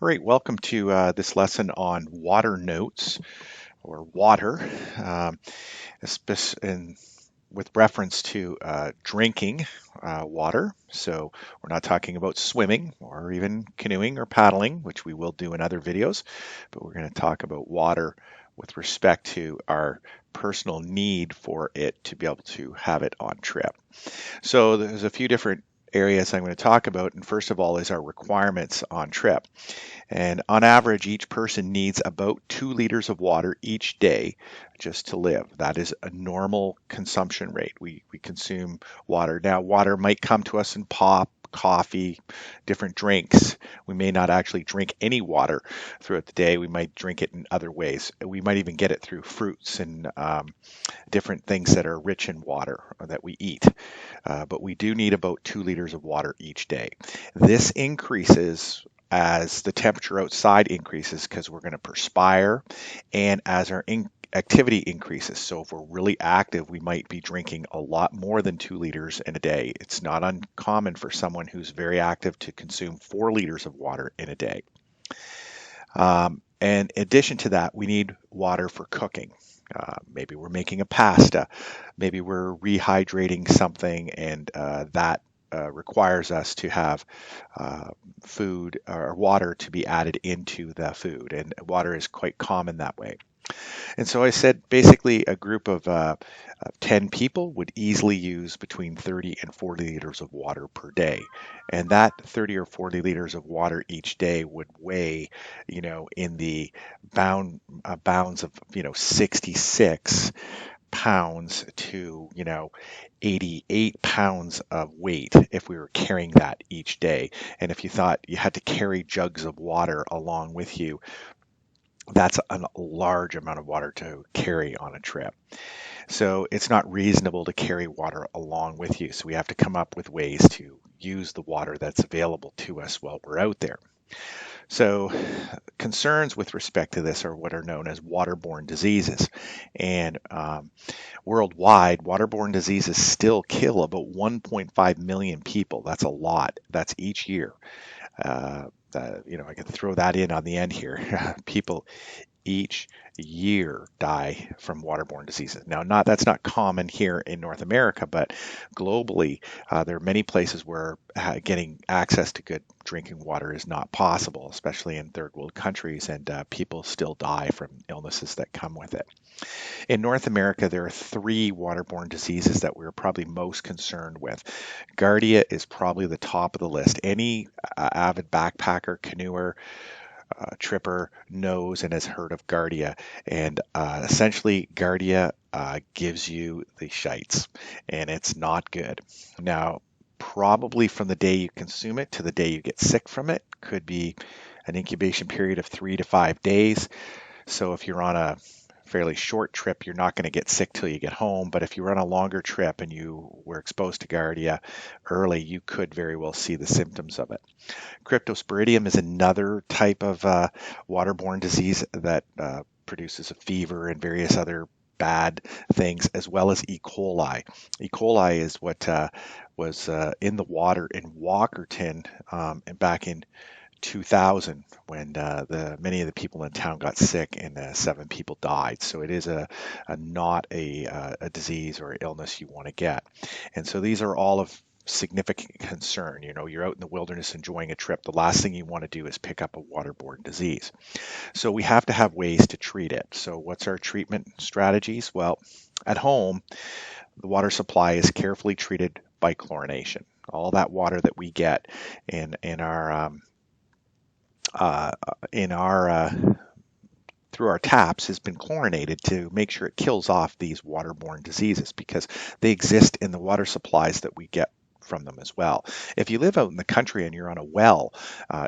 All right, welcome to this lesson on water notes or water, um, in, with reference to drinking water. So we're not talking about swimming or even canoeing or paddling, which we will do in other videos, but we're going to talk about water with respect to our personal need for it to be able to have it on trip. So there's a few different areas I'm going to talk about, and first of all is our requirements on trip. And on average, each person needs about 2 liters of water each day just to live. That is a normal consumption rate. We consume water. Now, water might come to us in pop, coffee, different drinks. We may not actually drink any water throughout the day. We might drink it in other ways. We might even get it through fruits and different things that are rich in water that we eat. But we do need about 2 liters of water each day. This increases as the temperature outside increases because we're going to perspire and as our activity increases. So if we're really active, we might be drinking a lot more than 2 liters in a day. It's not uncommon for someone who's very active to consume 4 liters of water in a day. And in addition to that, we need water for cooking. Maybe we're making a pasta, maybe we're rehydrating something, and that requires us to have food or water to be added into the food, and water is quite common that way. And so I said basically a group of 10 people would easily use between 30 and 40 liters of water per day. And that 30 or 40 liters of water each day would weigh, in the bounds of, 66 pounds to 88 pounds of weight if we were carrying that each day. And if you thought you had to carry jugs of water along with you, that's a large amount of water to carry on a trip. So it's not reasonable to carry water along with you. So we have to come up with ways to use the water that's available to us while we're out there. So concerns with respect to this are what are known as waterborne diseases. And worldwide, waterborne diseases still kill about 1.5 million people. That's a lot. That's each year. I can throw that in on the end here. People each year die from waterborne diseases. Now, that's not common here in North America, but globally, there are many places where getting access to good drinking water is not possible, especially in third world countries, and people still die from illnesses that come with it. In North America, there are 3 waterborne diseases that we're probably most concerned with. Giardia is probably the top of the list. Any avid backpacker, canoeer, tripper knows and has heard of Giardia. And essentially, Giardia gives you the shites, and it's not good. Now, probably from the day you consume it to the day you get sick from it could be an incubation period of 3 to 5 days. So if you're on a fairly short trip, you're not going to get sick till you get home. But if you were on a longer trip and you were exposed to Giardia early, you could very well see the symptoms of it. Cryptosporidium is another type of waterborne disease that produces a fever and various other bad things, as well as E. coli. E. coli is what was in the water in Walkerton and back in 2000 when many of the people in town got sick and 7 people died. So it is not a disease or illness you want to get. And so these are all of significant concern. You're out in the wilderness enjoying a trip. The last thing you want to do is pick up a waterborne disease. So we have to have ways to treat it. So what's our treatment strategies? Well, at home, the water supply is carefully treated by chlorination. All that water that we get in our through our taps has been chlorinated to make sure it kills off these waterborne diseases because they exist in the water supplies that we get from them as well. If you live out in the country and you're on a well,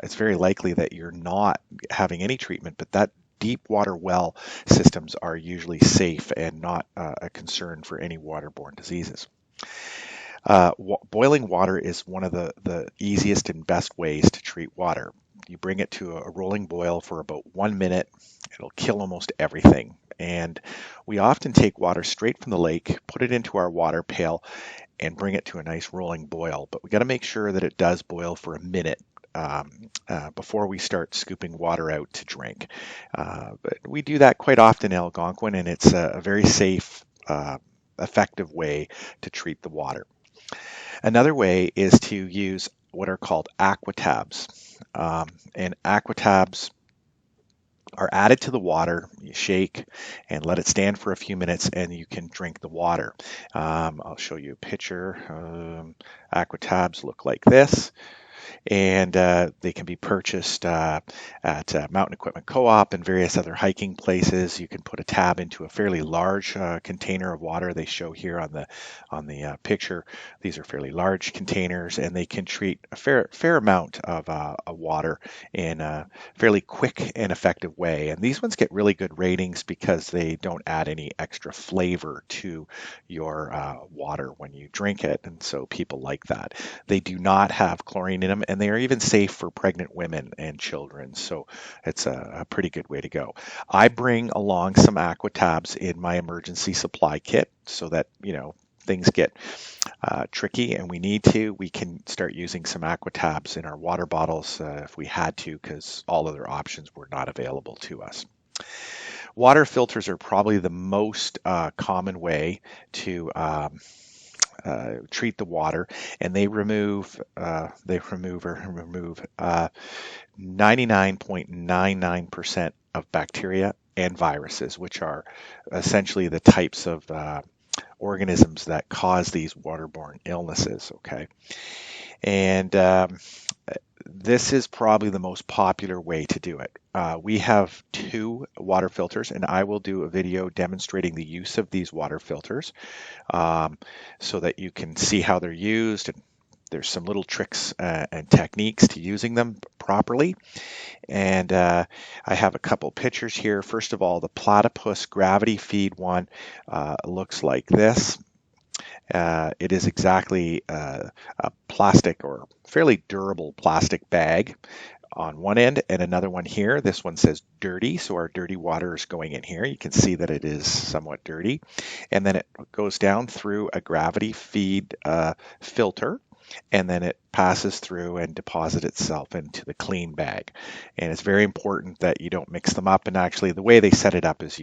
it's very likely that you're not having any treatment, but that deep water well systems are usually safe and not a concern for any waterborne diseases. Boiling water is one of the easiest and best ways to treat water. You bring it to a rolling boil for about 1 minute. It'll kill almost everything. And we often take water straight from the lake, put it into our water pail, and bring it to a nice rolling boil. But we got to make sure that it does boil for a minute before we start scooping water out to drink. But we do that quite often in Algonquin, and it's a very safe, effective way to treat the water. Another way is to use what are called aqua tabs. And aqua tabs are added to the water. You shake and let it stand for a few minutes, and you can drink the water. I'll show you a picture. Aqua tabs look like this, and they can be purchased at Mountain Equipment Co-op and various other hiking places. You can put a tab into a fairly large container of water. They show here on the picture. These are fairly large containers, and they can treat a fair amount of water in a fairly quick and effective way. And these ones get really good ratings because they don't add any extra flavor to your water when you drink it, and so people like that. They do not have chlorine in them, and they are even safe for pregnant women and children. So it's a pretty good way to go. I bring along some aqua tabs in my emergency supply kit so that, things get tricky and we can start using some aqua tabs in our water bottles if we had to, because all other options were not available to us. Water filters are probably the most common way to treat the water, and they remove 99.99% of bacteria and viruses, which are essentially the types of organisms that cause these waterborne illnesses. Okay, and this is probably the most popular way to do it. We have two water filters, and I will do a video demonstrating the use of these water filters so that you can see how they're used. And there's some little tricks and techniques to using them properly. And I have a couple pictures here. First of all, the platypus gravity feed one looks like this. It is exactly a plastic or fairly durable plastic bag on one end, and another one here. This one says dirty, so our dirty water is going in here. You can see that it is somewhat dirty. And then it goes down through a gravity feed filter, and then it passes through and deposits itself into the clean bag. And it's very important that you don't mix them up. And actually, the way they set it up is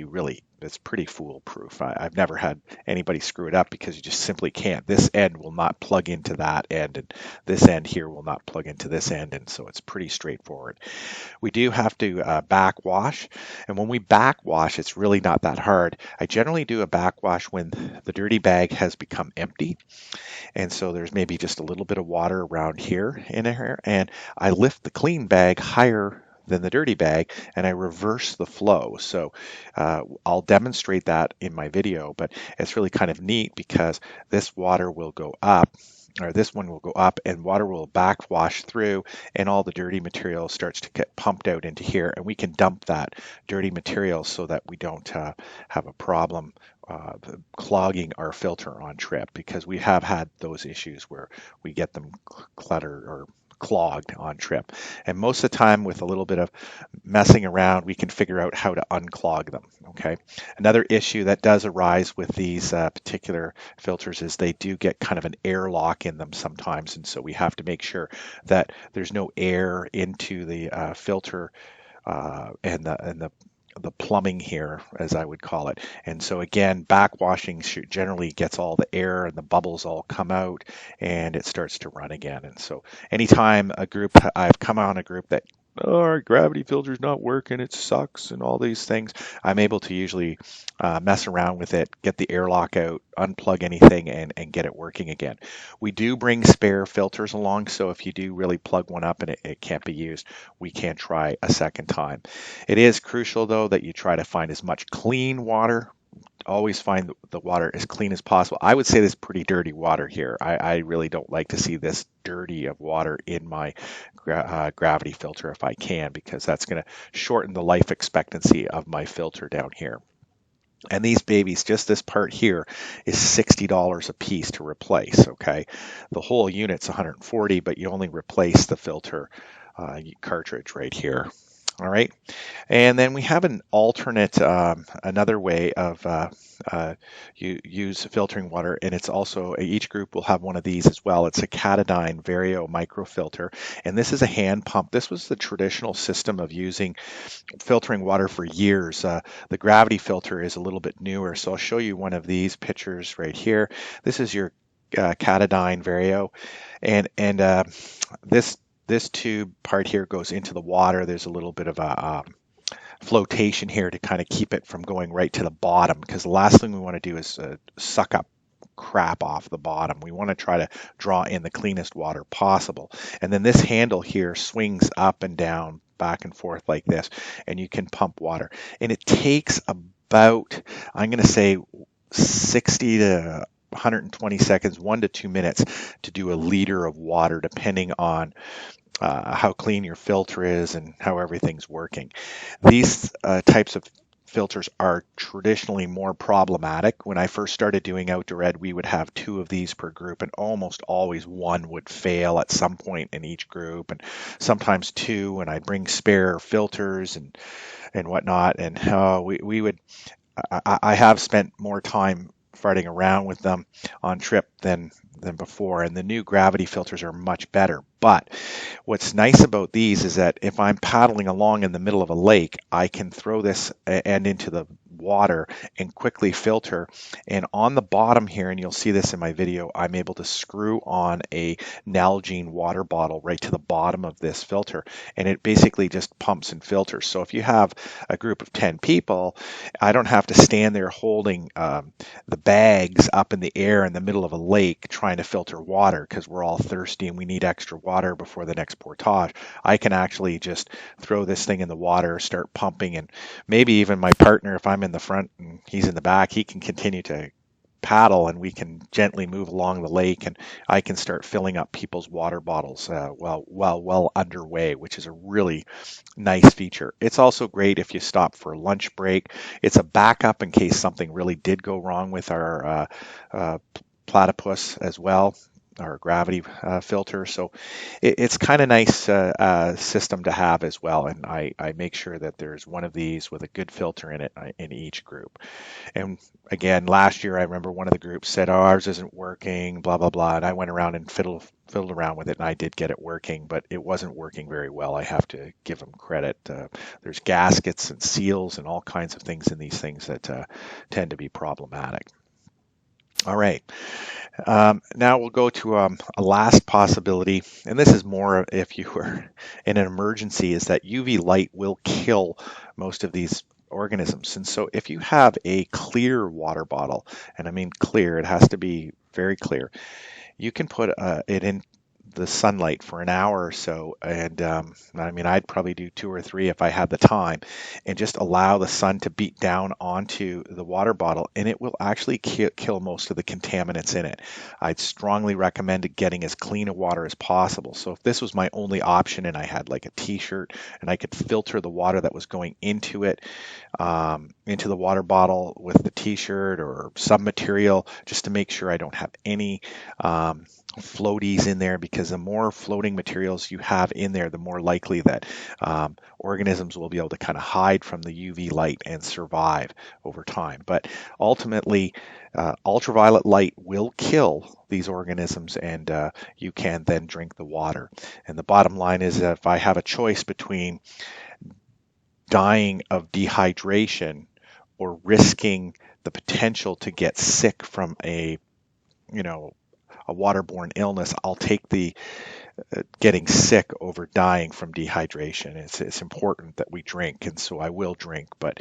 it's pretty foolproof. I've never had anybody screw it up because you just simply can't. This end will not plug into that end, and this end here will not plug into this end. And so it's pretty straightforward. We do have to backwash. And when we backwash, it's really not that hard. I generally do a backwash when the dirty bag has become empty. And so there's maybe just a little bit of water around here in here, and I lift the clean bag higher than the dirty bag, and I reverse the flow. So I'll demonstrate that in my video, but it's really kind of neat because this water will go up, or this one will go up, and water will backwash through, and all the dirty material starts to get pumped out into here, and we can dump that dirty material so that we don't have a problem clogging our filter on trip, because we have had those issues where we get them cluttered or clogged on trip. And most of the time, with a little bit of messing around, we can figure out how to unclog them. Okay. Another issue that does arise with these particular filters is they do get kind of an airlock in them sometimes, and so we have to make sure that there's no air into the filter and the plumbing here, as I would call it. And so again, backwashing generally gets all the air and the bubbles all come out, and it starts to run again. And so anytime I've come on a group that, oh, our gravity filter's not working, it sucks, and all these things, I'm able to usually mess around with it, get the airlock out, unplug anything, and get it working again. We do bring spare filters along, so if you do really plug one up and it can't be used, we can try a second time. It is crucial, though, that you try to find as much clean water. Always find the water as clean as possible. I would say this is pretty dirty water here. I really don't like to see this dirty of water in my gravity filter if I can, because that's going to shorten the life expectancy of my filter down here. And these babies, just this part here, is $60 a piece to replace. Okay, the whole unit's $140, but you only replace the filter cartridge right here. All right. And then we have an alternate, another way of you use filtering water, and it's also each group will have one of these as well. It's a Catadine Vario microfilter, and this is a hand pump. This was the traditional system of using filtering water for years. The gravity filter is a little bit newer, so I'll show you one of these pictures right here. This is your Catadine Vario, and this tube part here goes into the water. There's a little bit of a flotation here to kind of keep it from going right to the bottom, because the last thing we want to do is suck up crap off the bottom. We want to try to draw in the cleanest water possible. And then this handle here swings up and down, back and forth like this, and you can pump water. And it takes about, I'm going to say 60 to 120 seconds, 1 to 2 minutes to do a liter of water, depending on how clean your filter is and how everything's working. These types of filters are traditionally more problematic. When I first started doing outdoor ed, we would have 2 of these per group, and almost always one would fail at some point in each group, and sometimes 2, and I'd bring spare filters and whatnot, and we would, I have spent more time farting around with them on trip than before, and the new gravity filters are much better. But what's nice about these is that if I'm paddling along in the middle of a lake, I can throw this end into the water and quickly filter. And on the bottom here, and you'll see this in my video, I'm able to screw on a Nalgene water bottle right to the bottom of this filter, and it basically just pumps and filters. So if you have a group of 10 people, I don't have to stand there holding the bags up in the air in the middle of a lake trying to filter water, because we're all thirsty and we need extra water before the next portage. I can actually just throw this thing in the water, start pumping, and maybe even my partner, if I'm in the front and he's in the back, he can continue to paddle, and we can gently move along the lake, and I can start filling up people's water bottles while well underway, which is a really nice feature. It's also great if you stop for a lunch break. It's a backup in case something really did go wrong with our platypus as well, our gravity filter. So it's kind of nice system to have as well. And I make sure that there's one of these with a good filter in it in each group. And again, last year I remember one of the groups said, "Oh, ours isn't working, blah blah blah," and I went around and fiddled around with it, and I did get it working, but it wasn't working very well. I have to give them credit. There's gaskets and seals and all kinds of things in these things that tend to be problematic. All right. Now we'll go to a last possibility, and this is more if you were in an emergency, is that UV light will kill most of these organisms. And so if you have a clear water bottle, and I mean clear, it has to be very clear, you can put it in the sunlight for an hour or so, and I mean, I'd probably do 2 or 3 if I had the time, and just allow the sun to beat down onto the water bottle, and it will actually kill most of the contaminants in it. I'd strongly recommend getting as clean a water as possible. So if this was my only option and I had like a t-shirt and I could filter the water that was going into it, into the water bottle with the t-shirt or some material, just to make sure I don't have any floaties in there, because the more floating materials you have in there, the more likely that organisms will be able to kind of hide from the UV light and survive over time. But ultimately, ultraviolet light will kill these organisms, and you can then drink the water. And the bottom line is that if I have a choice between dying of dehydration or risking the potential to get sick from a waterborne illness, I'll take the getting sick over dying from dehydration. It's important that we drink, and so I will drink. But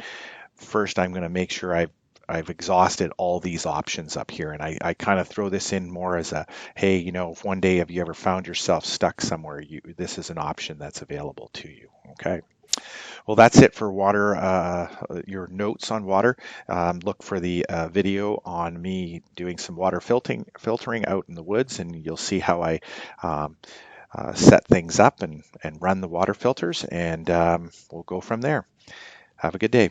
first, I'm going to make sure I've exhausted all these options up here, and I kind of throw this in more as a, hey, if one day have you ever found yourself stuck somewhere, this is an option that's available to you. Okay. Well, that's it for water, your notes on water. Look for the video on me doing some water filtering out in the woods, and you'll see how I set things up and run the water filters, and we'll go from there. Have a good day.